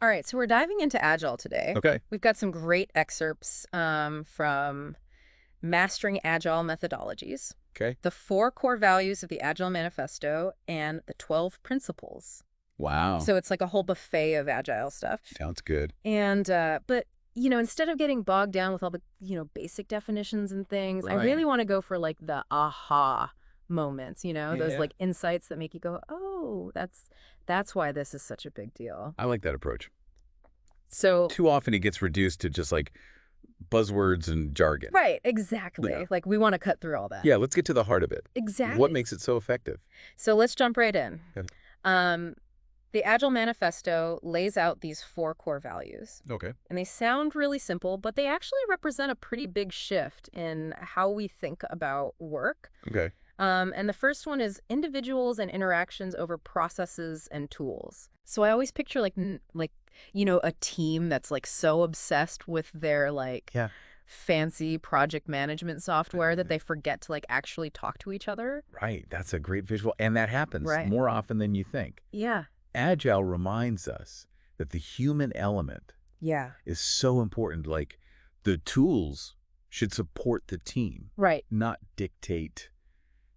All right, so we're diving into Agile today. Okay. We've got some great excerpts from Mastering Agile Methodologies, Okay. the 4 core values of the Agile Manifesto, and the 12 principles. Wow. So it's like a whole buffet of Agile stuff. Sounds good. And, but instead of getting bogged down with all the, basic definitions and things, I Right. really want to go for like the aha moments, those Yeah. like insights that make you go, oh, that's why this is such a big deal. I like that approach. So Too often it gets reduced to just like buzzwords and jargon. right, Yeah. exactly. Like we want to cut through all that. Yeah, let's get to the heart of it. What Exactly. makes it so effective? So let's jump right in. Okay. Um, the Agile Manifesto lays out these 4 core values. Okay. And they sound really simple, but they actually represent a pretty big shift in how we think about work. Okay. And the first one is individuals and interactions over processes and tools. So I always picture a team that's like so obsessed with their like Yeah. fancy project management software that they forget to like actually talk to each other. Right. That's a great visual. And that happens Right. more often than you think. Yeah. Agile reminds us that the human element Yeah. is so important. Like the tools should support the team, Right. not dictate,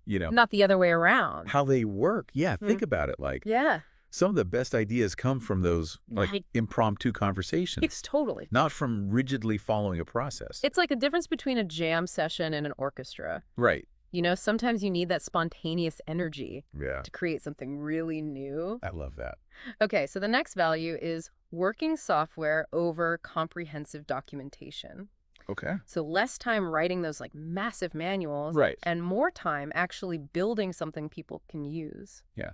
Not the other way around. how they work. Yeah. Think about it. Like, Yeah. some of the best ideas come from those Right. impromptu conversations, It's totally. not from rigidly following a process. It's like a difference between a jam session and an orchestra. Right. Sometimes you need that spontaneous energy Yeah. to create something really new. I love that. Okay, so the next value is working software over comprehensive documentation. Okay. So less time writing those like massive manuals Right. and more time actually building something people can use. Yeah.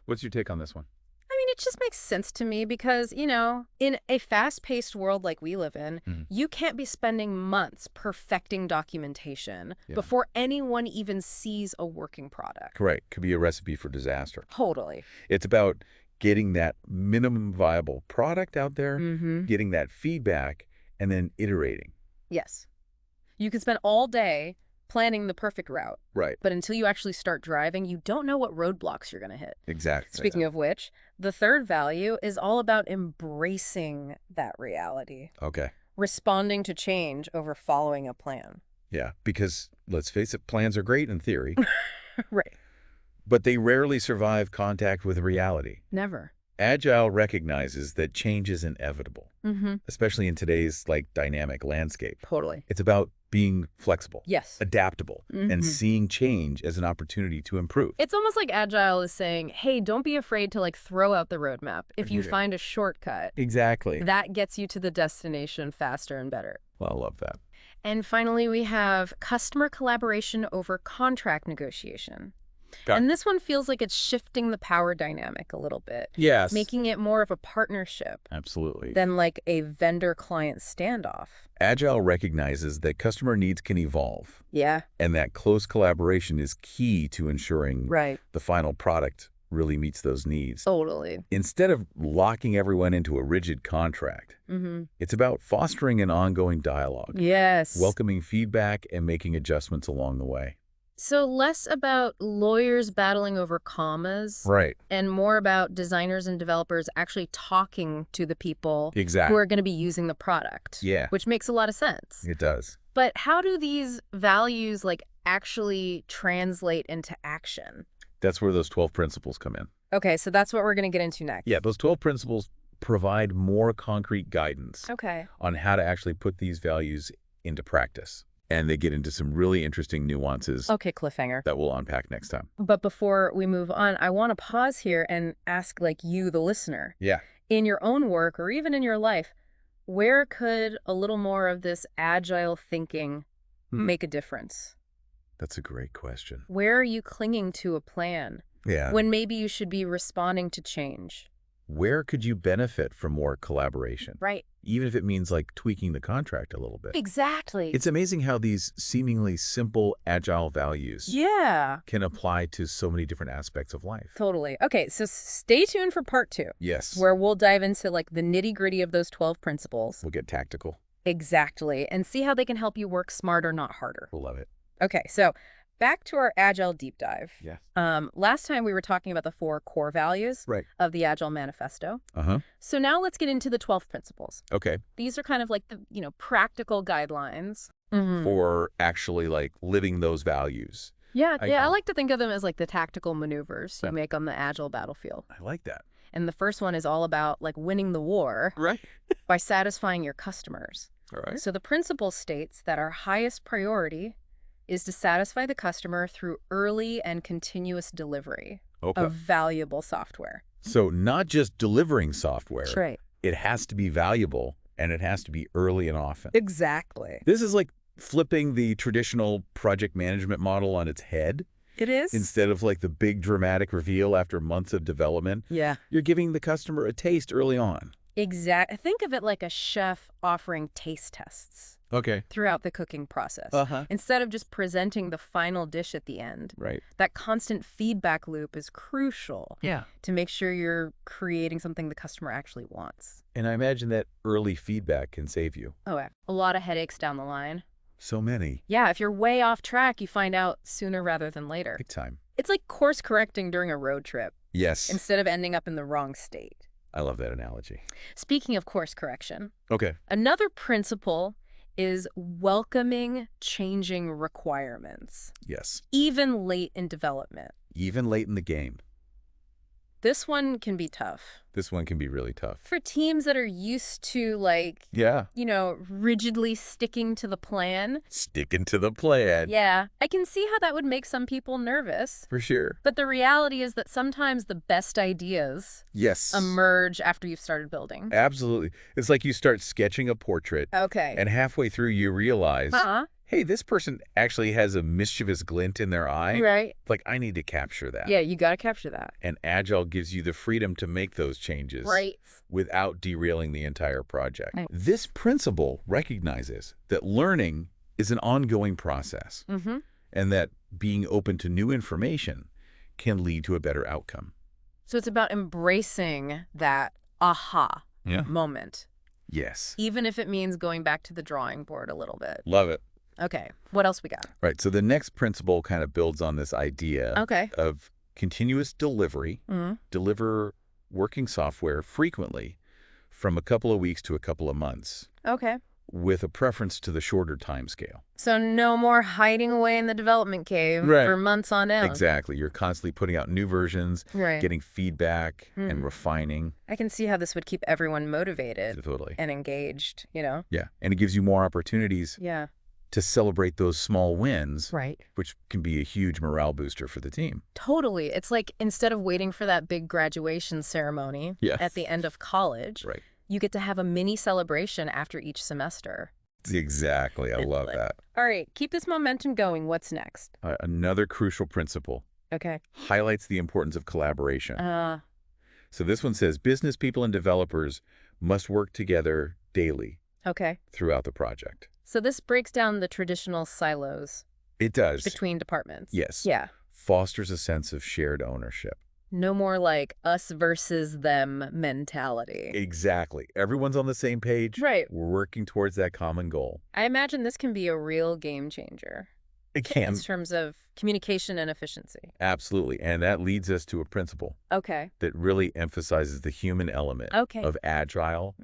What's your take on this one? I mean, it just makes sense to me because, in a fast-paced world like we live in, Mhm. you can't be spending months perfecting documentation Yeah. before anyone even sees a working product. Right. Could be a recipe for disaster. Totally. It's about getting that minimum viable product out there, Mm-hmm. getting that feedback, and then iterating. Yes. You can spend all day planning the perfect route, Right. but until you actually start driving, you don't know what roadblocks you're going to hit. Exactly. Speaking of which, the third value is all about embracing that reality, Okay. responding to change over following a plan. Yeah. Because let's face it, plans are great in theory, Right. but they rarely survive contact with reality. Never. Agile recognizes that change is inevitable, Mm-hmm. especially in today's dynamic landscape. Totally. It's about being flexible, Yes. adaptable, Mhm. and seeing change as an opportunity to improve. It's almost like Agile is saying, hey, don't be afraid to throw out the roadmap. If you Yeah. find a shortcut, Exactly. that gets you to the destination faster and better. Well, I love that. And finally, we have customer collaboration over contract negotiation. Got it. And this one feels like it's shifting the power dynamic a little bit, Yes. making it more of a partnership Absolutely. than like a vendor-client standoff. Agile recognizes that customer needs can evolve, Yeah, and that close collaboration is key to ensuring right. the final product really meets those needs. Totally. Instead of locking everyone into a rigid contract, Mm-hmm. it's about fostering an ongoing dialogue, Yes. welcoming feedback, and making adjustments along the way. So less about lawyers battling over commas Right. and more about designers and developers actually talking to the people who Exactly. are going to be using the product. Yeah. Which makes a lot of sense. It does. But how do these values actually translate into action? That's where those 12 principles come in. Okay, so that's what we're going to get into next. Yeah, those 12 principles provide more concrete guidance Okay. on how to actually put these values into practice. And they get into some really interesting nuances Okay, cliffhanger. that we'll unpack next time. But before we move on, I want to pause here and ask you, the listener, Yeah. in your own work or even in your life, where could a little more of this agile thinking make a difference? That's a great question. Where are you clinging to a plan Yeah. when maybe you should be responding to change? Where could you benefit from more collaboration? Right. Even if it means tweaking the contract a little bit. Exactly. It's amazing how these seemingly simple agile values Yeah, can apply to so many different aspects of life. totally. Okay, so stay tuned for part 2, Yes. where we'll dive into the nitty-gritty of those 12 principles. We'll get tactical. Exactly. And see how they can help you work smarter, not harder. We'll love it. Okay, so back to our Agile deep dive. Yeah. Last time we were talking about the 4 core values Right. of the Agile Manifesto. Uh-huh. So now let's get into the 12 principles. Okay. These are kind of like the, practical guidelines. Mm-hmm. For actually, like, living those values. Yeah, I I like to think of them as like the tactical maneuvers you make on the Agile battlefield. I like that. And the first one is all about like winning the war Right. by satisfying your customers. All right. So the principle states that our highest priority is to satisfy the customer through early and continuous delivery of valuable software. So not just delivering software. That's right. It has to be valuable, and it has to be early and often. Exactly. This is like flipping the traditional project management model on its head. It is. Instead of like the big dramatic reveal after months of development. Yeah. You're giving the customer a taste early on. Exactly. Think of it like a chef offering taste tests. Okay. Throughout the cooking process. Instead of just presenting the final dish at the end. Right. That constant feedback loop is crucial. Yeah. To make sure you're creating something the customer actually wants. And I imagine that early feedback can save you. Oh, yeah. A lot of headaches down the line. So many. Yeah, if you're way off track, you find out sooner rather than later. Big time. It's like course correcting during a road trip. Yes. Instead of ending up in the wrong state. I love that analogy. Speaking of course correction. Okay. Another principle is welcoming changing requirements. Yes. Even late in development. Even late in the game. This one can be tough. This one can be really tough. For teams that are used to, like, rigidly sticking to the plan. Sticking to the plan. Yeah. I can see how that would make some people nervous. For sure. But the reality is that sometimes the best ideas emerge after you've started building. Absolutely. It's like you start sketching a portrait. Okay. And halfway through you realize, hey, this person actually has a mischievous glint in their eye. Right. Like, I need to capture that. Yeah, you got to capture that. And Agile gives you the freedom to make those changes. Right. Without derailing the entire project. Right. This principle recognizes that learning is an ongoing process. And that being open to new information can lead to a better outcome. So it's about embracing that aha moment. Yes. Even if it means going back to the drawing board a little bit. Love it. Okay, what else we got? Right, so the next principle kind of builds on this idea of continuous delivery, deliver working software frequently from a couple of weeks to a couple of months. Okay. With a preference to the shorter time scale. So no more hiding away in the development cave for months on end. Exactly. You're constantly putting out new versions, getting feedback and refining. I can see how this would keep everyone motivated and engaged, Yeah, and it gives you more opportunities to celebrate those small wins, which can be a huge morale booster for the team. Totally. It's like instead of waiting for that big graduation ceremony at the end of college, you get to have a mini celebration after each semester. Exactly. I love that. All right. Keep this momentum going. What's next? Another crucial principle. Okay. Highlights the importance of collaboration. So this one says business people and developers must work together daily. Okay. Throughout the project. So this breaks down the traditional silos. It does. Between departments. Yes. Yeah. Fosters a sense of shared ownership. No more like us versus them mentality. Exactly. Everyone's on the same page. Right. We're working towards that common goal. I imagine this can be a real game changer. It can. In terms of communication and efficiency. Absolutely. And that leads us to a principle. Okay. That really emphasizes the human element of Agile.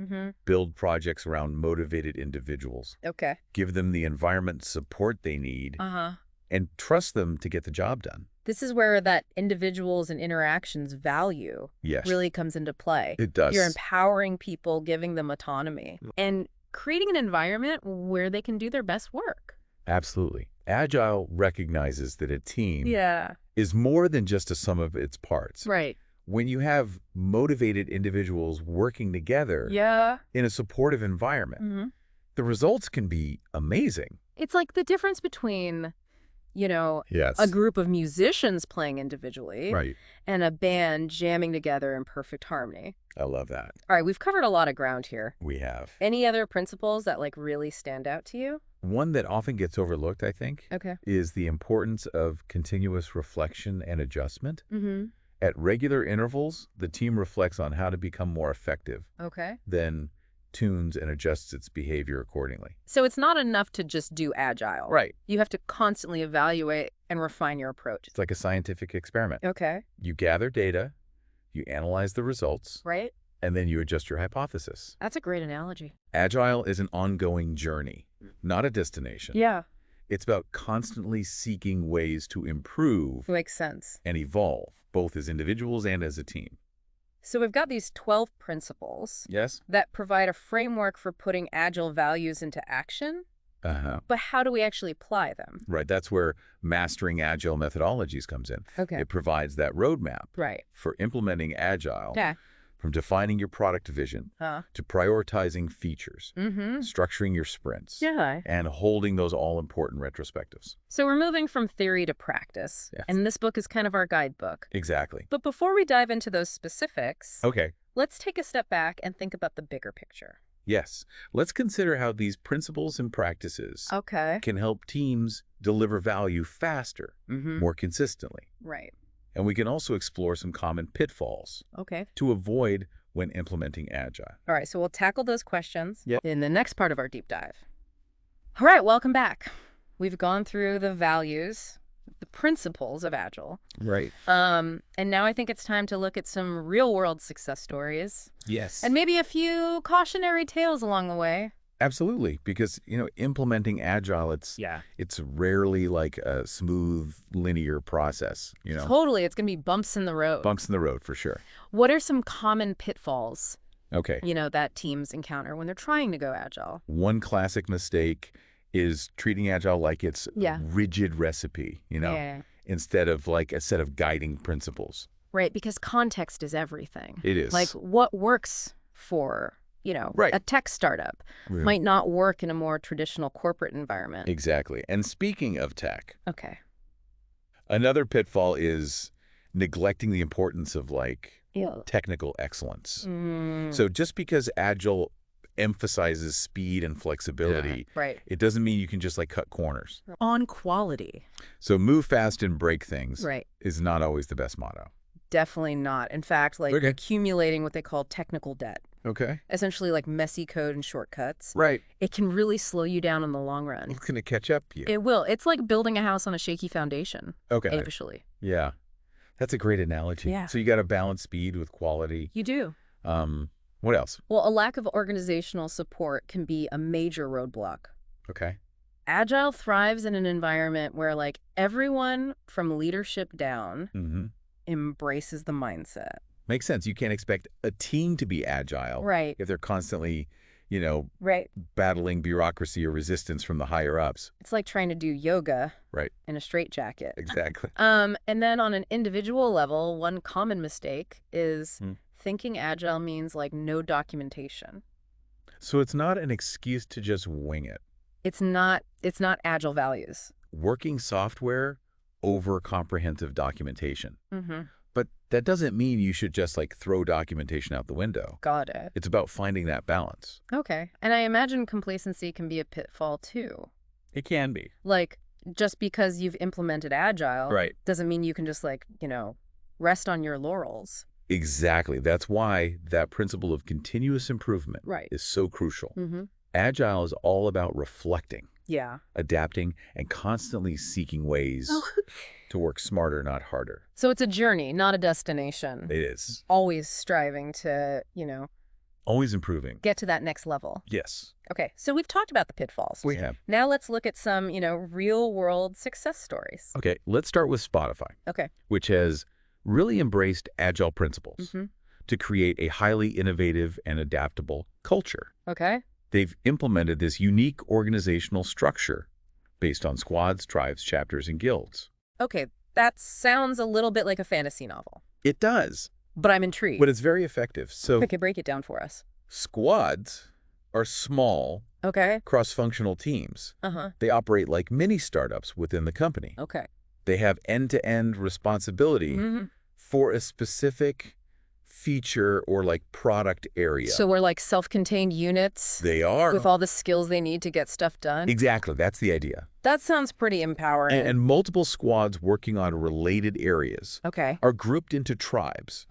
Build projects around motivated individuals. Okay. Give them the environment support they need. And trust them to get the job done. This is where that individuals and interactions value really comes into play. It does. You're empowering people, giving them autonomy, and creating an environment where they can do their best work. Absolutely. Agile recognizes that a team is more than just a sum of its parts. Right. When you have motivated individuals working together in a supportive environment, the results can be amazing. It's like the difference between, a group of musicians playing individually and a band jamming together in perfect harmony. I love that. All right, we've covered a lot of ground here. We have. Any other principles that really stand out to you? One that often gets overlooked, I think, is the importance of continuous reflection and adjustment. At regular intervals, the team reflects on how to become more effective. Then tunes and adjusts its behavior accordingly. So it's not enough to just do Agile. Right. You have to constantly evaluate and refine your approach. It's like a scientific experiment. Okay. You gather data, you analyze the results, right? And then you adjust your hypothesis. That's a great analogy. Agile is an ongoing journey, not a destination. Yeah. It's about constantly seeking ways to improve. Makes sense. And evolve, both as individuals and as a team. So we've got these 12 principles. Yes. That provide a framework for putting Agile values into action. But how do we actually apply them? Right. That's where mastering Agile methodologies comes in. Okay. It provides that roadmap for implementing Agile. Yeah. From defining your product vision to prioritizing features, structuring your sprints, and holding those all-important retrospectives. So we're moving from theory to practice, and this book is kind of our guidebook. Exactly. But before we dive into those specifics, okay, let's take a step back and think about the bigger picture. Yes. Let's consider how these principles and practices can help teams deliver value faster, more consistently. Right. And we can also explore some common pitfalls to avoid when implementing Agile. All right, so we'll tackle those questions in the next part of our deep dive. All right, welcome back. We've gone through the values, the principles of Agile. Right. And now I think it's time to look at some real-world success stories. Yes. And maybe a few cautionary tales along the way. Absolutely, because, implementing Agile, it's rarely like a smooth, linear process, Totally. It's going to be bumps in the road. Bumps in the road, for sure. What are some common pitfalls, okay, that teams encounter when they're trying to go Agile? One classic mistake is treating Agile like it's a rigid recipe, instead of like a set of guiding principles. Right, because context is everything. It is. Like what works for a tech startup might not work in a more traditional corporate environment. Exactly. And speaking of tech, okay, another pitfall is neglecting the importance of technical excellence. So just because Agile emphasizes speed and flexibility, it doesn't mean you can just cut corners. On quality. So move fast and break things is not always the best motto. Definitely not. In fact, accumulating what they call technical debt. Okay. Essentially messy code and shortcuts. Right. It can really slow you down in the long run. It's going to catch up to you. It will. It's like building a house on a shaky foundation. Okay. Eventually. Yeah. That's a great analogy. Yeah. So you got to balance speed with quality. You do. What else? Well, a lack of organizational support can be a major roadblock. Okay. Agile thrives in an environment where everyone from leadership down embraces the mindset. Makes sense. You can't expect a team to be agile if they're constantly, battling bureaucracy or resistance from the higher ups. It's like trying to do yoga in a straitjacket. Exactly. And then on an individual level, one common mistake is thinking Agile means no documentation. So it's not an excuse to just wing it. It's not Agile values. Working software over comprehensive documentation. But that doesn't mean you should just throw documentation out the window. Got it. It's about finding that balance. Okay. And I imagine complacency can be a pitfall too. It can be. Just because you've implemented Agile doesn't mean you can just rest on your laurels. Exactly. That's why that principle of continuous improvement is so crucial. Agile is all about reflecting, adapting, and constantly seeking ways to work smarter, not harder. So it's a journey, not a destination. It is. Always striving to, always improving. Get to that next level. Yes. Okay, so we've talked about the pitfalls. We have. Now let's look at some, real-world success stories. Okay, let's start with Spotify. Okay. Which has really embraced Agile principles to create a highly innovative and adaptable culture. Okay. They've implemented this unique organizational structure based on squads, tribes, chapters, and guilds. Okay, that sounds a little bit like a fantasy novel. It does. But I'm intrigued. But it's very effective. So okay, break it down for us. Squads are small, cross-functional teams. They operate like mini startups within the company. Okay. They have end-to-end responsibility for a specific feature or product area. So we're self-contained units? They are. With all the skills they need to get stuff done? Exactly. That's the idea. That sounds pretty empowering. And multiple squads working on related areas are grouped into tribes,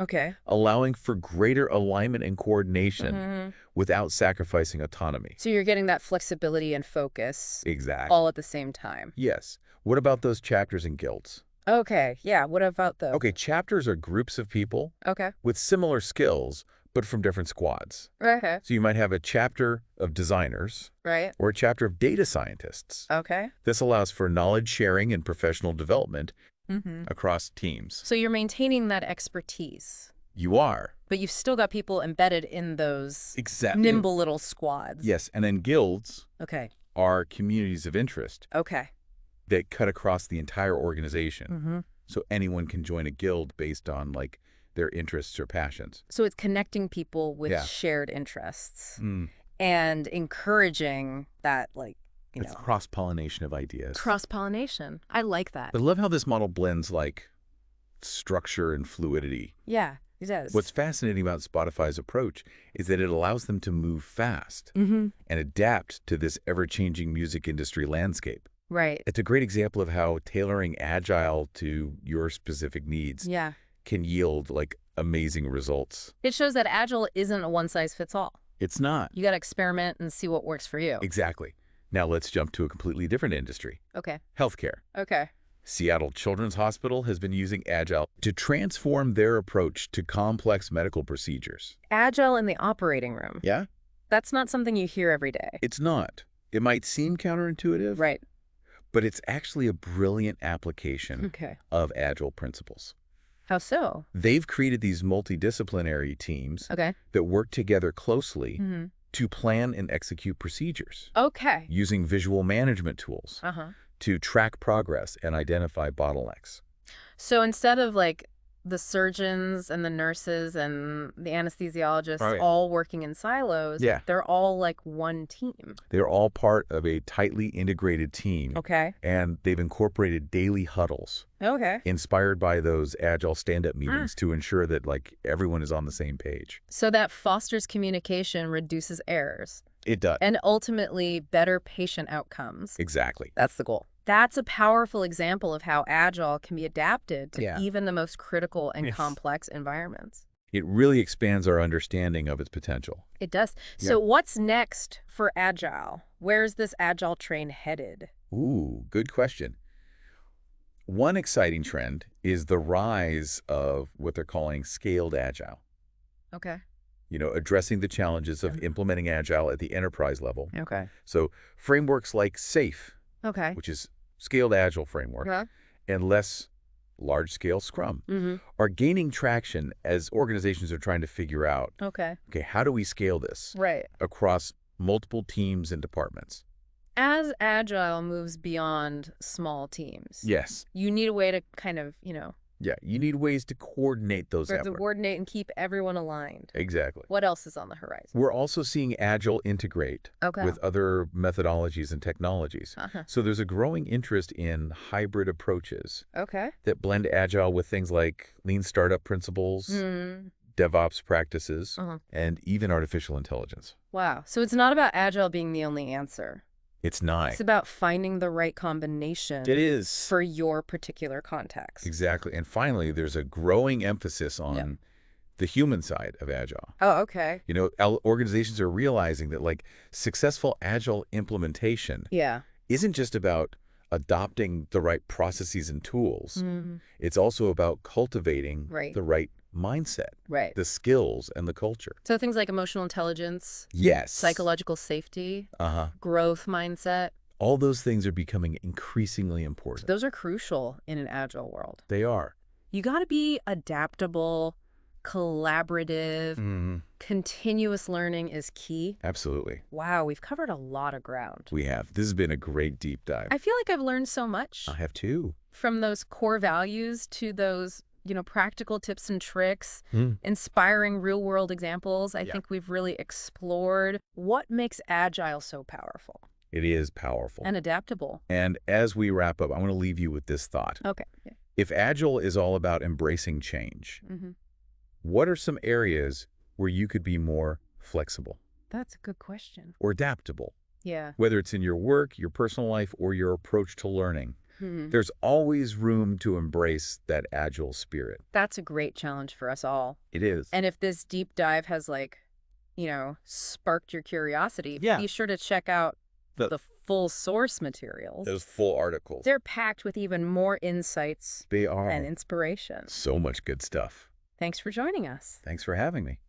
allowing for greater alignment and coordination without sacrificing autonomy. So you're getting that flexibility and focus exactly all at the same time. Yes. What about those chapters and guilds? Okay, yeah, what about those? Okay, chapters are groups of people with similar skills, but from different squads. Okay. So you might have a chapter of designers or a chapter of data scientists. Okay. This allows for knowledge sharing and professional development across teams. So you're maintaining that expertise. You are. But you've still got people embedded in those Exactly. nimble little squads. Yes, and then guilds Okay. are communities of interest Okay. that cut across the entire organization. So anyone can join a guild based on like their interests or passions. So it's connecting people with shared interests and encouraging that, like, it's cross-pollination of ideas. Cross-pollination. I like that. But I love how this model blends like structure and fluidity. Yeah, it does. What's fascinating about Spotify's approach is that it allows them to move fast and adapt to this ever-changing music industry landscape. Right. It's a great example of how tailoring Agile to your specific needs can yield like amazing results. It shows that Agile isn't a one-size-fits-all. It's not. You got to experiment and see what works for you. Exactly. Now let's jump to a completely different industry. Okay. Healthcare. Okay. Seattle Children's Hospital has been using Agile to transform their approach to complex medical procedures. Agile in the operating room. Yeah? That's not something you hear every day. It's not. It might seem counterintuitive. Right. But it's actually a brilliant application of Agile principles. How so? They've created these multidisciplinary teams that work together closely to plan and execute procedures. Okay. Using visual management tools to track progress and identify bottlenecks. So instead of like the surgeons and the nurses and the anesthesiologists all working in silos, they're all like one team. They're all part of a tightly integrated team. Okay. And they've incorporated daily huddles. Okay. Inspired by those Agile stand-up meetings to ensure that like everyone is on the same page. So that fosters communication, reduces errors. It does. And ultimately better patient outcomes. Exactly. That's the goal. That's a powerful example of how Agile can be adapted to even the most critical and complex environments. It really expands our understanding of its potential. It does. So what's next for Agile? Where's this Agile train headed? Ooh, good question. One exciting trend is the rise of what they're calling scaled Agile. Okay. You know, addressing the challenges of implementing Agile at the enterprise level. Okay. So frameworks like SAFe, which is Scaled Agile Framework, and less large-scale Scrum are gaining traction as organizations are trying to figure out, okay, how do we scale this across multiple teams and departments? As Agile moves beyond small teams, you need a way to kind of, you need ways to coordinate those efforts. To coordinate and keep everyone aligned. Exactly. What else is on the horizon? We're also seeing Agile integrate with other methodologies and technologies. So there's a growing interest in hybrid approaches that blend Agile with things like lean startup principles, DevOps practices, and even artificial intelligence. Wow. So it's not about Agile being the only answer. It's not. It's about finding the right combination. It is. For your particular context. Exactly. And finally, there's a growing emphasis on the human side of Agile. Oh, okay. You know, organizations are realizing that like successful Agile implementation isn't just about adopting the right processes and tools. It's also about cultivating the right mindset, the skills and the culture. So things like emotional intelligence, psychological safety, growth mindset. All those things are becoming increasingly important. Those are crucial in an Agile world. They are. You got to be adaptable, collaborative, continuous learning is key. Absolutely. Wow, we've covered a lot of ground. We have. This has been a great deep dive. I feel like I've learned so much. I have too. From those core values to those practical tips and tricks, inspiring real-world examples. I think we've really explored what makes Agile so powerful. It is powerful. And adaptable. And as we wrap up, I want to leave you with this thought. Okay. If Agile is all about embracing change, what are some areas where you could be more flexible? That's a good question. Or adaptable? Yeah. Whether it's in your work, your personal life, or your approach to learning. There's always room to embrace that Agile spirit. That's a great challenge for us all. It is. And if this deep dive has sparked your curiosity, be sure to check out the full source materials. Those full articles. They're packed with even more insights They are. and inspiration. So much good stuff. Thanks for joining us. Thanks for having me.